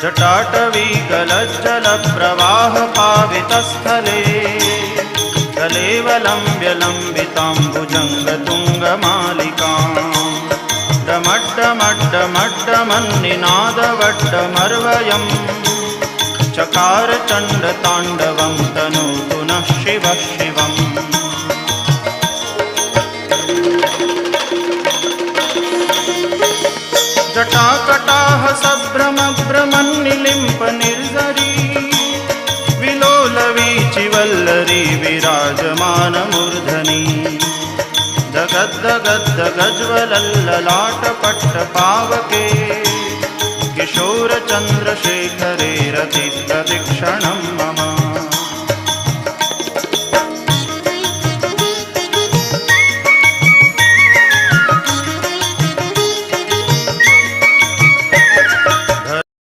जटाटवीगलज्जलप्रवाहपावितस्थले कलेवलम्ब्य लम्बिताम्बुजङ्गतुङ्गमालिकाम् डमड्डमड्डमड्डमन्निनादवड्डमर्वयम् चकार चण्डताण्डवं तनोतु नः शिवः शिवम्। जटाकटाह सभ्रमभ्रमन्निलिम्प निर्झरी विलोलवीचिवल्लरी विराजमानमूर्धनि दगद्दगद्दगज्ज्वलल्ललाटपट्टपावके किशोरचन्द्रशेखरे रतिप्रदक्षिणम्